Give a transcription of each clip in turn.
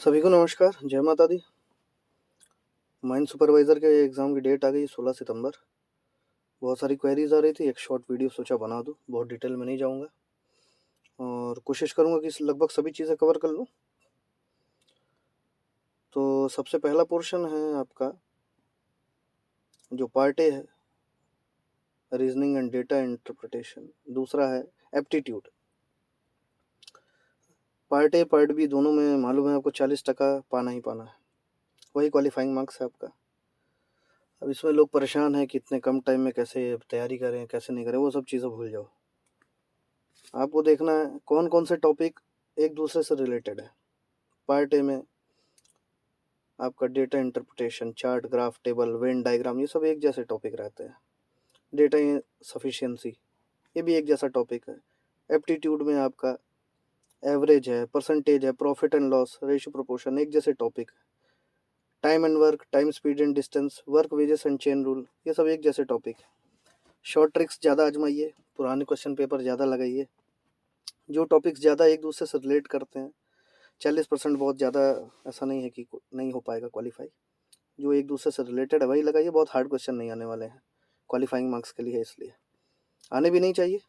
सभी को नमस्कार, जय माता दी। माइन सुपरवाइज़र के एग्ज़ाम की डेट आ गई 16 सितंबर। बहुत सारी क्वेरीज़ आ रही थी, एक शॉर्ट वीडियो सोचा बना दूँ, बहुत डिटेल में नहीं जाऊँगा और कोशिश करूँगा कि लगभग सभी चीज़ें कवर कर लूँ। तो सबसे पहला पोर्शन है आपका जो पार्ट ए है, रीज़निंग एंड डेटा इंटरप्रिटेशन। दूसरा है aptitude. Part A, part B दोनों में मालूम है आपको 40% पाना ही पाना है, वही क्वालिफाइंग मार्क्स है आपका। अब इसमें लोग परेशान हैं कि इतने कम टाइम में कैसे तैयारी करें, कैसे नहीं करें, वो सब चीज़ें भूल जाओ। आपको देखना है कौन कौन से टॉपिक एक दूसरे से रिलेटेड है। पार्ट ए में आपका data interpretation, chart, graph, table, Venn diagram, ये सब एक जैसे टॉपिक रहते हैं। डेटा सफिशिएंसी, ये भी एक जैसा टॉपिक है। एप्टीट्यूड में आपका एवरेज है, परसेंटेज है, profit and loss, ratio proportion, एक जैसे टॉपिक है। Time and work, time speed and distance, work wages and chain rule, ये सब एक जैसे टॉपिक है। शॉर्ट ट्रिक्स ज़्यादा आजमाइए, पुराने क्वेश्चन पेपर ज़्यादा लगाइए। जो टॉपिक्स ज़्यादा एक दूसरे से रिलेट करते हैं, 40% बहुत ज़्यादा ऐसा नहीं है कि नहीं हो पाएगा क्वालिफाई। जो एक दूसरे से रिलेटेड है वही लगाइए, बहुत हार्ड क्वेश्चन नहीं आने वाले हैं क्वालिफाइंग मार्क्स के लिए, इसलिए आने भी नहीं चाहिए।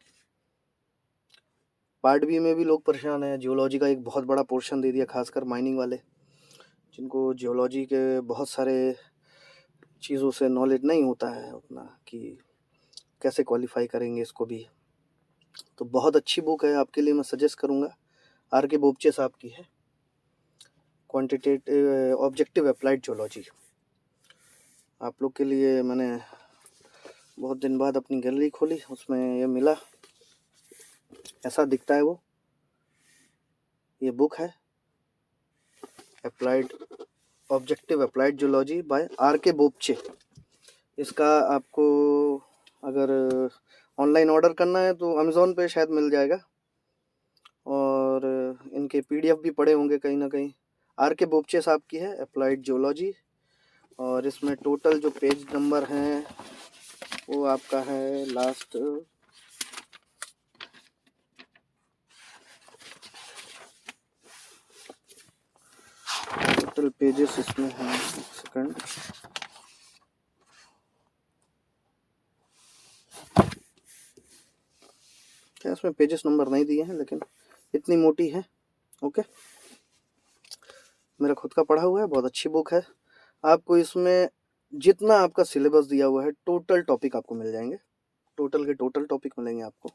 पार्ट बी में भी लोग परेशान हैं, जियोलॉजी का एक बहुत बड़ा पोर्शन दे दिया, खासकर माइनिंग वाले जिनको जियोलॉजी के बहुत सारे चीज़ों से नॉलेज नहीं होता है उतना कि कैसे क्वालिफाई करेंगे इसको भी। तो बहुत अच्छी बुक है, आपके लिए मैं सजेस्ट करूँगा, आर के बोपचे साहब की है, क्वांटिटेटिव ऑब्जेक्टिव अप्लाइड जियोलॉजी। आप लोग के लिए मैंने बहुत दिन बाद अपनी गैलरी खोली, उसमें ये मिला, ऐसा दिखता है वो। ये बुक है applied objective applied geology by R K Bopche. इसका आपको अगर ऑनलाइन ऑर्डर करना है तो अमेज़ॉन पे शायद मिल जाएगा, और इनके पीडीएफ भी पड़े होंगे कहीं ना कहीं। आर के बोपचे साहब की है अप्लाइड जियोलॉजी, और इसमें टोटल जो पेज नंबर हैं वो आपका है लास्ट टोटल पेजेस इसमें हैं, एक सेकंड, क्या इसमें पेजेस नंबर नहीं दिए हैं, लेकिन इतनी मोटी है। ओके, मेरा खुद का पढ़ा हुआ है, बहुत अच्छी बुक है। आपको इसमें जितना आपका सिलेबस दिया हुआ है टोटल टॉपिक आपको मिल जाएंगे, टोटल के टोटल टॉपिक मिलेंगे आपको।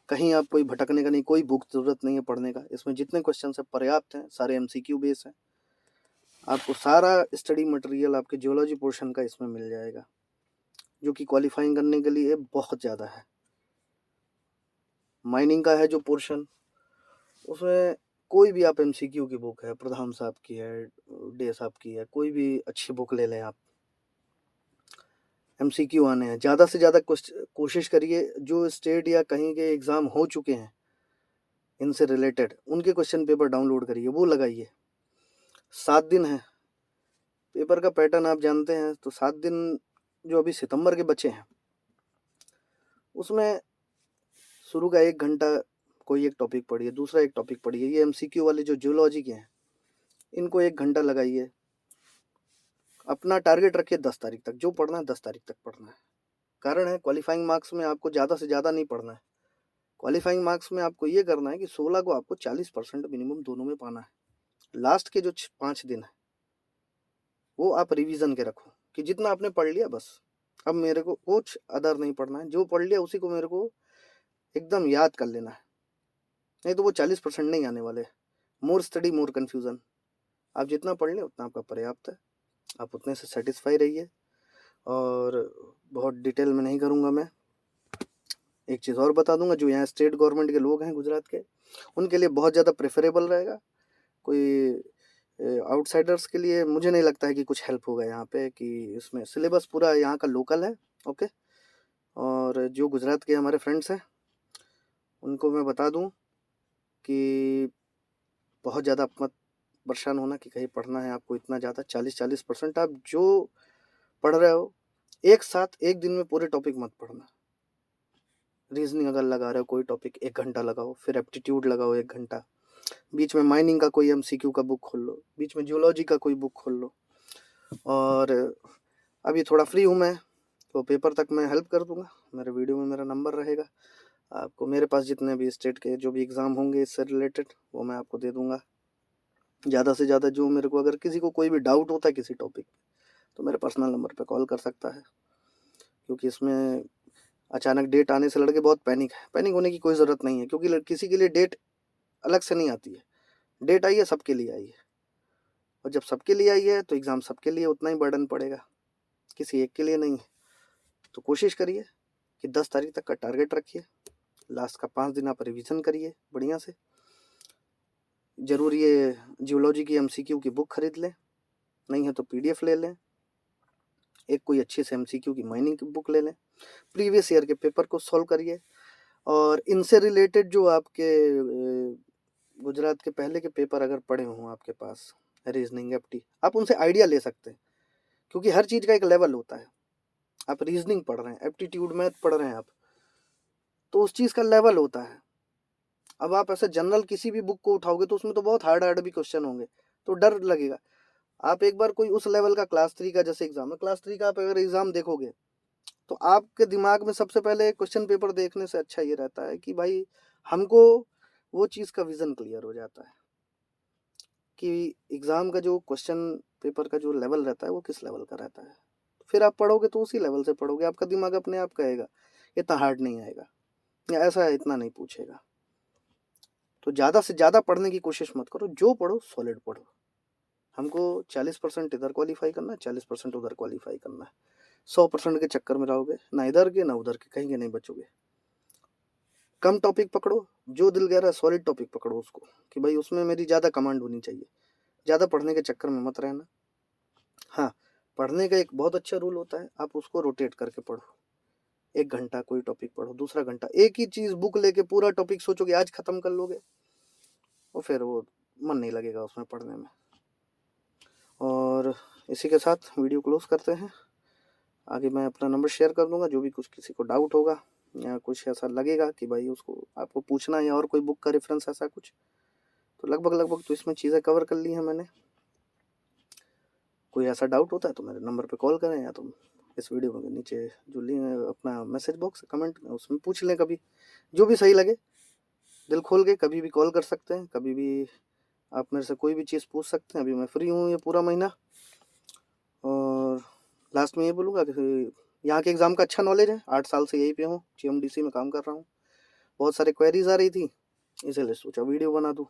कहीं आप कोई भटकने का नहीं, कोई बुक ज़रूरत नहीं है पढ़ने का। इसमें जितने क्वेश्चन है पर्याप्त हैं, सारे एमसीक्यू बेस हैं। आपको सारा स्टडी मटेरियल आपके जियोलॉजी पोर्शन का इसमें मिल जाएगा, जो कि क्वालिफाइंग करने के लिए बहुत ज़्यादा है। माइनिंग का है जो पोर्शन, उसमें कोई भी आप एमसीक्यू की बुक है, प्रधान साहब की है, डे साहब की है, कोई भी अच्छी बुक ले लें आप, एमसीक्यू आने हैं। ज़्यादा से ज़्यादा कोशिश करिए जो स्टेट या कहीं के एग्ज़ाम हो चुके हैं इनसे रिलेटेड, उनके क्वेश्चन पेपर डाउनलोड करिए, वो लगाइए। 7 दिन है पेपर का पैटर्न, आप जानते हैं। तो 7 दिन जो अभी सितंबर के बचे हैं, उसमें शुरू का 1 घंटा कोई एक टॉपिक पढ़िए, दूसरा एक टॉपिक पढ़िए। ये एमसीक्यू वाले जो जियोलॉजी के हैं इनको 1 घंटा लगाइए। अपना टारगेट रखिए 10 तारीख तक, जो पढ़ना है 10 तारीख तक पढ़ना है। कारण है क्वालिफाइंग मार्क्स में आपको ज़्यादा से ज़्यादा नहीं पढ़ना है। क्वालिफाइंग मार्क्स में आपको ये करना है कि 16 को आपको 40% मिनिमम दोनों में पाना है। लास्ट के जो 5 दिन है वो आप रिवीजन के रखो कि जितना आपने पढ़ लिया बस, अब मेरे को कुछ अदर नहीं पढ़ना है। जो पढ़ लिया उसी को मेरे को एकदम याद कर लेना है, नहीं तो वो 40% नहीं आने वाले। More study more confusion. आप जितना पढ़ लें उतना आपका पर्याप्त है, आप उतने से सेटिस्फाई रहिए। और बहुत डिटेल में नहीं करूँगा मैं। एक चीज़ और बता दूंगा, जो यहाँ स्टेट गवर्नमेंट के लोग हैं गुजरात के, उनके लिए बहुत ज़्यादा प्रेफरेबल रहेगा। कोई आउटसाइडर्स के लिए मुझे नहीं लगता है कि कुछ हेल्प होगा यहाँ पे, कि इसमें सिलेबस पूरा यहाँ का लोकल है। ओके, और जो गुजरात के हमारे फ्रेंड्स हैं उनको मैं बता दूं कि बहुत ज़्यादा मत परेशान होना कि कहीं पढ़ना है आपको इतना ज़्यादा। 40% आप जो पढ़ रहे हो एक साथ एक दिन में पूरे टॉपिक मत पढ़ना। रीजनिंग अगर लगा रहे हो कोई टॉपिक 1 घंटा लगाओ, फिर एप्टीट्यूड लगाओ 1 घंटा, बीच में माइनिंग का कोई एमसीक्यू का बुक खोल लो, बीच में जियोलॉजी का कोई बुक खोल लो। और अभी थोड़ा फ्री हूँ मैं, तो पेपर तक मैं हेल्प कर दूंगा। मेरे वीडियो में मेरा नंबर रहेगा, आपको मेरे पास जितने भी स्टेट के जो भी एग्ज़ाम होंगे इससे रिलेटेड वो मैं आपको दे दूंगा। ज़्यादा से ज़्यादा जो मेरे को, अगर किसी को कोई भी डाउट होता है किसी टॉपिक तो मेरे पर्सनल नंबर पे कॉल कर सकता है, क्योंकि इसमें अचानक डेट आने से लड़के बहुत पैनिक है। पैनिक होने की कोई ज़रूरत नहीं है, क्योंकि किसी के लिए डेट अलग से नहीं आती है। डेट आई है, सबके लिए आई है, और जब सबके लिए आई है तो एग्ज़ाम सबके लिए उतना ही बर्डन पड़ेगा, किसी एक के लिए नहीं है। तो कोशिश करिए कि 10 तारीख तक का टारगेट रखिए, लास्ट का 5 दिन आप रिवीजन करिए बढ़िया से। ज़रूर ये जियोलॉजी की एमसीक्यू की बुक खरीद लें, नहीं है तो पीडीएफ ले लें, एक कोई अच्छी से एमसीक्यू की माइनिंग की बुक ले लें, प्रीवियस ईयर के पेपर को सॉल्व करिए, और इनसे रिलेटेड जो आपके गुजरात के पहले के पेपर अगर पढ़े हों आपके पास, रीजनिंग एप्टी, आप उनसे आइडिया ले सकते हैं, क्योंकि हर चीज़ का एक लेवल होता है। आप रीजनिंग पढ़ रहे हैं, एप्टीट्यूड मैथ पढ़ रहे हैं आप, तो उस चीज़ का लेवल होता है। अब आप ऐसे जनरल किसी भी बुक को उठाओगे तो उसमें तो बहुत हार्ड हार्ड भी क्वेश्चन होंगे, तो डर लगेगा। आप एक बार कोई उस लेवल का क्लास 3 का जैसे एग्जाम है, क्लास 3 का आप अगर एग्जाम देखोगे तो आपके दिमाग में सबसे पहले क्वेश्चन पेपर देखने से अच्छा ये रहता है कि भाई हमको वो चीज़ का विजन क्लियर हो जाता है कि एग्ज़ाम का जो क्वेश्चन पेपर का जो लेवल रहता है वो किस लेवल का रहता है। फिर आप पढ़ोगे तो उसी लेवल से पढ़ोगे, आपका दिमाग अपने आप कहेगा इतना हार्ड नहीं आएगा, या ऐसा है इतना नहीं पूछेगा। तो ज़्यादा से ज़्यादा पढ़ने की कोशिश मत करो, जो पढ़ो सॉलिड पढ़ो। हमको 40% इधर क्वालिफाई करना है, 40% उधर क्वालिफाई करना है। 100% के चक्कर में रहोगे, ना इधर के ना उधर के, कहीं के नहीं बचोगे। कम टॉपिक पकड़ो, जो दिल कह रहा है सॉलिड टॉपिक पकड़ो उसको, कि भाई उसमें मेरी ज़्यादा कमांड होनी चाहिए। ज़्यादा पढ़ने के चक्कर में मत रहना। हाँ, पढ़ने का एक बहुत अच्छा रूल होता है, आप उसको रोटेट करके पढ़ो। 1 घंटा कोई टॉपिक पढ़ो, दूसरा घंटा एक ही चीज़ बुक लेके पूरा टॉपिक सोचोगे आज ख़त्म कर लोगे, और फिर वो मन नहीं लगेगा उसमें पढ़ने में। और इसी के साथ वीडियो क्लोज करते हैं। आगे मैं अपना नंबर शेयर कर दूंगा, जो भी कुछ किसी को डाउट होगा या कुछ ऐसा लगेगा कि भाई उसको आपको पूछना है या और कोई बुक का रेफरेंस ऐसा कुछ, तो लगभग तो इसमें चीज़ें कवर कर ली हैं मैंने। कोई ऐसा डाउट होता है तो मेरे नंबर पे कॉल करें, या तो इस वीडियो के नीचे जो लिंक अपना मैसेज बॉक्स कमेंट उसमें पूछ लें, कभी जो भी सही लगे। दिल खोल के कभी भी कॉल कर सकते हैं, कभी भी आप मेरे से कोई भी चीज़ पूछ सकते हैं। अभी मैं फ्री हूँ ये पूरा महीना। और लास्ट में ये बोलूँगा कि यहाँ के एग्ज़ाम का अच्छा नॉलेज है, 8 साल से यहीं पे हूँ, जीएमडीसी में काम कर रहा हूँ। बहुत सारे क्वेरीज आ रही थी, इसीलिए सोचा वीडियो बना दूँ,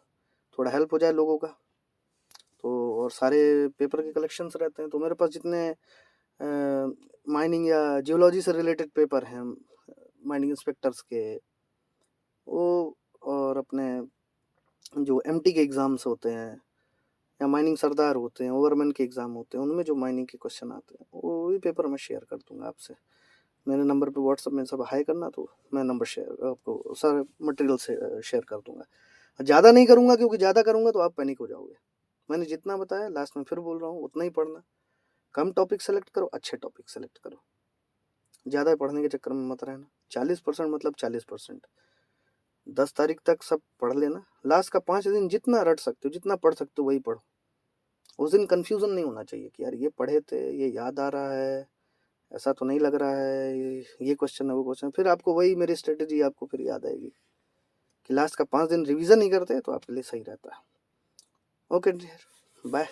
थोड़ा हेल्प हो जाए लोगों का। तो और सारे पेपर के कलेक्शंस रहते हैं, तो मेरे पास जितने माइनिंग या जियोलॉजी से रिलेटेड पेपर हैं, माइनिंग इंस्पेक्टर्स के वो, और अपने जो एमटी के एग्ज़ाम्स होते हैं या माइनिंग सरदार होते हैं, ओवरमैन के एग्ज़ाम होते हैं, उनमें जो माइनिंग के क्वेश्चन आते हैं वो भी पेपर मैं शेयर कर दूंगा आपसे। मेरे नंबर पे व्हाट्सअप में सब हाई करना, तो मैं नंबर शेयर आपको सारे मटेरियल से शेयर कर दूंगा। ज़्यादा नहीं करूँगा, क्योंकि ज़्यादा करूँगा तो आप पैनिक हो जाओगे। मैंने जितना बताया लास्ट में फिर बोल रहा हूँ, उतना ही पढ़ना। कम टॉपिक सेलेक्ट करो, अच्छे टॉपिक सेलेक्ट करो, ज़्यादा पढ़ने के चक्कर में मत रहना। 40% मतलब 40%। 10 तारीख तक सब पढ़ लेना, लास्ट का 5 दिन जितना रट सकते हो, जितना पढ़ सकते हो वही पढ़ो। उस दिन कन्फ्यूज़न नहीं होना चाहिए कि यार ये पढ़े थे, ये याद आ रहा है, ऐसा तो नहीं लग रहा है, ये क्वेश्चन है वो क्वेश्चन। फिर आपको वही मेरी स्ट्रेटेजी आपको फिर याद आएगी कि लास्ट का 5 दिन रिवीजन नहीं करते तो आपके लिए सही रहता है। Okay dear, bye.